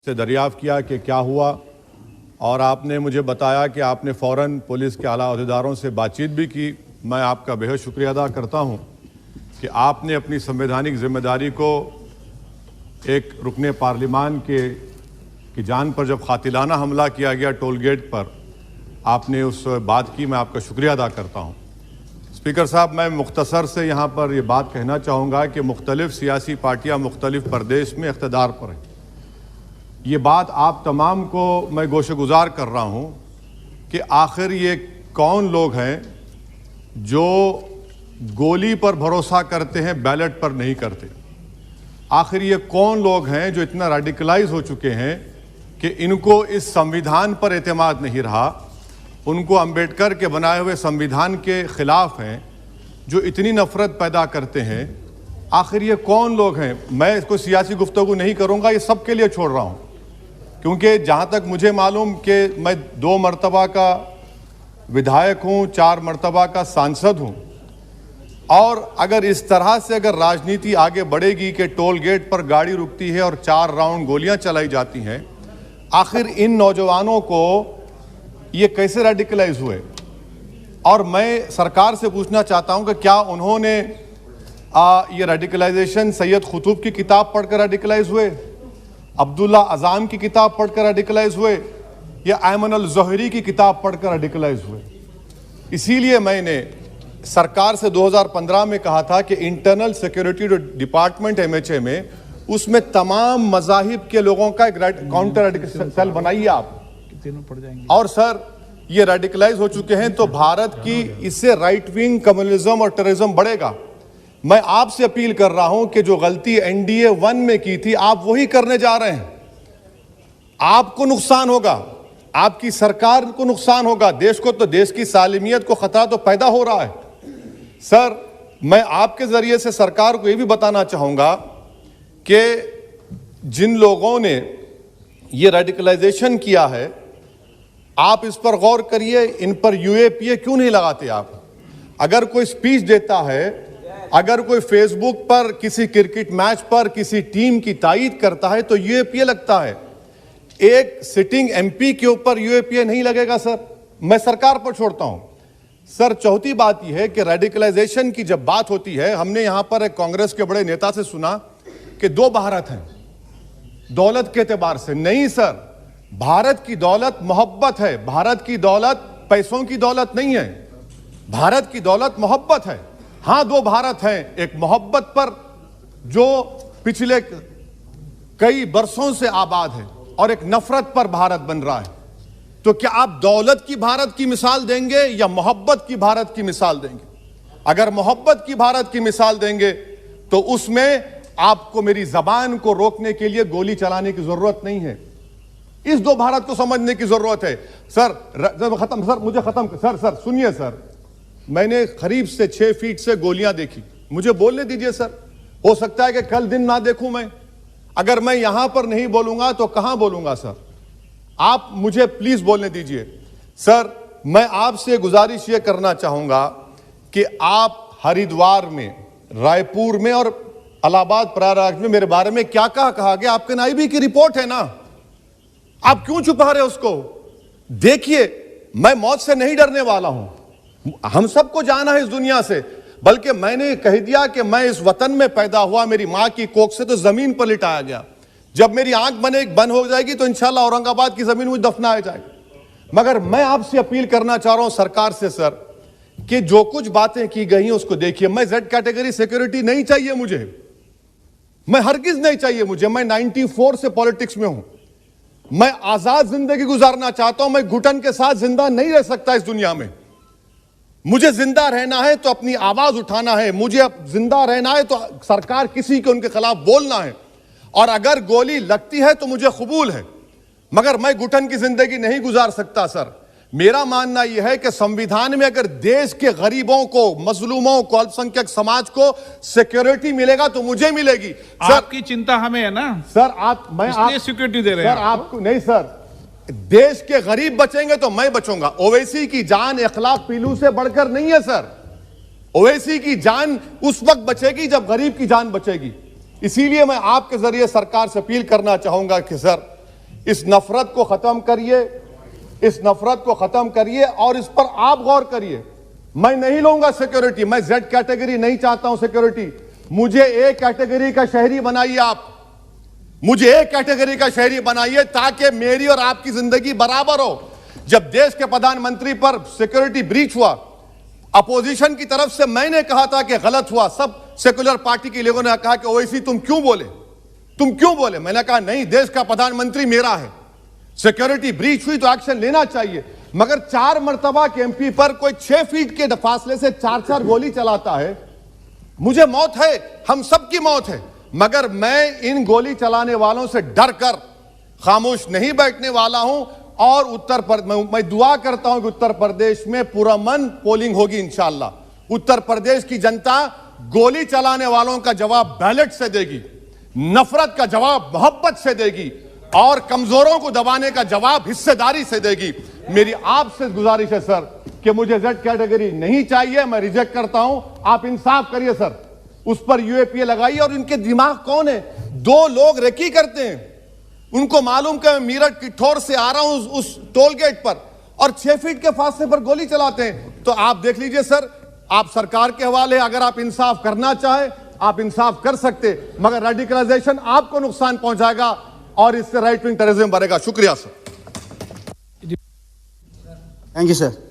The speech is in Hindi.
से दरियाफ़्त किया कि क्या हुआ और आपने मुझे बताया कि आपने फ़ौरन पुलिस के आला अहदेदारों से बातचीत भी की। मैं आपका बेहद शुक्रिया अदा करता हूं कि आपने अपनी संवैधानिक जिम्मेदारी को एक रुकने पार्लिमान की जान पर जब कातिलाना हमला किया गया टोल गेट पर, आपने उस बात की मैं आपका शुक्रिया अदा करता हूं। स्पीकर साहब, मैं मुख्तसर से यहाँ पर ये बात कहना चाहूँगा कि मुख्तलिफ़ सियासी पार्टियाँ मुख्तलिफ़ प्रदेश में इक़्तिदार पर हैं। ये बात आप तमाम को मैं गोशेगुजार कर रहा हूँ कि आखिर ये कौन लोग हैं जो गोली पर भरोसा करते हैं, बैलेट पर नहीं करते। आखिर ये कौन लोग हैं जो इतना रेडिकलाइज हो चुके हैं कि इनको इस संविधान पर एतमाद नहीं रहा, उनको अंबेडकर के बनाए हुए संविधान के ख़िलाफ़ हैं, जो इतनी नफ़रत पैदा करते हैं। आखिर ये कौन लोग हैं? मैं इसको सियासी गुफ्तगू नहीं करूँगा, ये सब के लिए छोड़ रहा हूँ, क्योंकि जहाँ तक मुझे मालूम कि मैं 2 मरतबा का विधायक हूँ, 4 मरतबा का सांसद हूँ, और अगर इस तरह से अगर राजनीति आगे बढ़ेगी कि टोल गेट पर गाड़ी रुकती है और 4 राउंड गोलियां चलाई जाती हैं, आखिर इन नौजवानों को ये कैसे रेडिकलाइज हुए? और मैं सरकार से पूछना चाहता हूँ कि क्या उन्होंने ये रेडिकलाइजेशन सैयद कुतुब की किताब पढ़कर रेडिकलाइज हुए, अब्दुल्ला अज़ाम की किताब पढ़कर रेडिकलाइज हुए, या अयमन अल ज़ोहरी की किताब पढ़कर रेडिकलाइज हुए? इसीलिए मैंने सरकार से 2015 में कहा था कि इंटरनल सिक्योरिटी डिपार्टमेंट MHA में उसमें तमाम मज़ाहिब के लोगों का एक काउंटर रेडिकल सेल बनाइए आप। और सर, ये रेडिकलाइज हो चुके हैं तो भारत की इससे राइट विंग कम्युनिज्म और टेररिज्म बढ़ेगा। मैं आपसे अपील कर रहा हूं कि जो गलती NDA 1 में की थी, आप वही करने जा रहे हैं। आपको नुकसान होगा, आपकी सरकार को नुकसान होगा, देश को तो, देश की सालिमियत को खतरा तो पैदा हो रहा है। सर, मैं आपके जरिए से सरकार को यह भी बताना चाहूंगा कि जिन लोगों ने ये रेडिकलाइजेशन किया है, आप इस पर गौर करिए, इन पर UAPA क्यों नहीं लगाते आप? अगर कोई स्पीच देता है, अगर कोई फेसबुक पर किसी क्रिकेट मैच पर किसी टीम की तायीद करता है तो UAPA लगता है। एक सिटिंग MP के ऊपर UAPA नहीं लगेगा सर। मैं सरकार पर छोड़ता हूं। सर, चौथी बात यह है कि रेडिकलाइजेशन की जब बात होती है, हमने यहां पर एक कांग्रेस के बड़े नेता से सुना कि 2 भारत हैं दौलत के एतबार से। नहीं सर, भारत की दौलत मोहब्बत है। भारत की दौलत पैसों की दौलत नहीं है, भारत की दौलत मोहब्बत है। हां, 2 भारत हैं, एक मोहब्बत पर जो पिछले कई बरसों से आबाद है, और एक नफरत पर भारत बन रहा है। तो क्या आप दौलत की भारत की मिसाल देंगे या मोहब्बत की भारत की मिसाल देंगे? अगर मोहब्बत की भारत की मिसाल देंगे तो उसमें आपको मेरी जबान को रोकने के लिए गोली चलाने की जरूरत नहीं है। इस 2 भारत को समझने की जरूरत है। सर, खत्म सर, मुझे खत्म सर सुनिए सर, मैंने करीब से 6 फीट से गोलियां देखी, मुझे बोलने दीजिए सर। हो सकता है कि कल दिन ना देखूं मैं। अगर मैं यहां पर नहीं बोलूंगा तो कहां बोलूंगा सर? आप मुझे प्लीज बोलने दीजिए। सर, मैं आपसे गुजारिश यह करना चाहूंगा कि आप हरिद्वार में, रायपुर में और इलाहाबाद प्रयागराज में मेरे बारे में क्या कहा गया? आपके नायबी की रिपोर्ट है ना, आप क्यों छुपा रहे उसको? देखिए, मैं मौत से नहीं डरने वाला हूं, हम सबको जाना है इस दुनिया से। बल्कि मैंने कह दिया कि मैं इस वतन में पैदा हुआ, मेरी मां की कोख से तो जमीन पर लिटाया गया। जब मेरी आंख बंद हो जाएगी तो इंशाल्लाह औरंगाबाद की जमीन मुझे दफनाया जाएगा। मगर मैं आपसे अपील करना चाह रहा हूं सरकार से सर, कि जो कुछ बातें की गई हैं उसको देखिए। मैं Z कैटेगरी सिक्योरिटी नहीं चाहिए मुझे, मैं हरगिज नहीं चाहिए मुझे। मैं 94 से पॉलिटिक्स में हूं, मैं आजाद जिंदगी गुजारना चाहता हूं। मैं घुटन के साथ जिंदा नहीं रह सकता इस दुनिया में। मुझे जिंदा रहना है तो अपनी आवाज उठाना है, मुझे जिंदा रहना है तो सरकार किसी के उनके खिलाफ बोलना है, और अगर गोली लगती है तो मुझे कबूल है, मगर मैं घुटन की जिंदगी नहीं गुजार सकता सर। मेरा मानना यह है कि संविधान में अगर देश के गरीबों को, मजलूमों को, अल्पसंख्यक समाज को सिक्योरिटी मिलेगा तो मुझे मिलेगी। सर, आपकी चिंता हमें है ना सर, इसलिए सिक्योरिटी दे रहे हैं सर। आपको नहीं सर, देश के गरीब बचेंगे तो मैं बचूंगा। ओवैसी की जान इखलाक पीलू से बढ़कर नहीं है सर। ओवैसी की जान उस वक्त बचेगी जब गरीब की जान बचेगी। इसीलिए मैं आपके जरिए सरकार से अपील करना चाहूंगा कि सर, इस नफरत को खत्म करिए, इस नफरत को खत्म करिए और इस पर आप गौर करिए। मैं नहीं लूंगा सिक्योरिटी, मैं जेड कैटेगरी नहीं चाहता हूं सिक्योरिटी। मुझे ए कैटेगरी का शहरी बनाइए आप, मुझे ए कैटेगरी का शहरी बनाइए ताकि मेरी और आपकी जिंदगी बराबर हो। जब देश के प्रधानमंत्री पर सिक्योरिटी ब्रीच हुआ, अपोजिशन की तरफ से मैंने कहा था कि गलत हुआ, सब सेकुलर पार्टी के लोगों ने कहा कि ओवैसी तुम क्यों बोले? मैंने कहा नहीं, देश का प्रधानमंत्री मेरा है, सिक्योरिटी ब्रीच हुई तो एक्शन लेना चाहिए। मगर 4 मर्तबा के एमपी पर कोई 6 फीट के फासले से 4-4 गोली चलाता है। मुझे मौत है, हम सबकी मौत है, मगर मैं इन गोली चलाने वालों से डर कर खामोश नहीं बैठने वाला हूं। और मैं दुआ करता हूं कि उत्तर प्रदेश में पुरअमन पोलिंग होगी इंशाअल्लाह। उत्तर प्रदेश की जनता गोली चलाने वालों का जवाब बैलेट से देगी, नफरत का जवाब मोहब्बत से देगी और कमजोरों को दबाने का जवाब हिस्सेदारी से देगी। मेरी आपसे गुजारिश है सर कि मुझे जेड कैटेगरी नहीं चाहिए, मैं रिजेक्ट करता हूं। आप इंसाफ करिए सर, उस पर यूएपीए लगाइए। और इनके दिमाग कौन है? 2 लोग रेकी करते हैं, उनको मालूम कि मैं मीरठ किठौर से आ रहा हूं उस टोल गेट पर, और 6 फीट के फासले पर गोली चलाते हैं। तो आप देख लीजिए सर, आप सरकार के हवाले, अगर आप इंसाफ करना चाहे आप इंसाफ कर सकते, मगर रेडिकलाइजेशन आपको नुकसान पहुंचाएगा और इससे राइट विंग टेररिज्म बढ़ेगा। शुक्रिया सर। Thank you sir.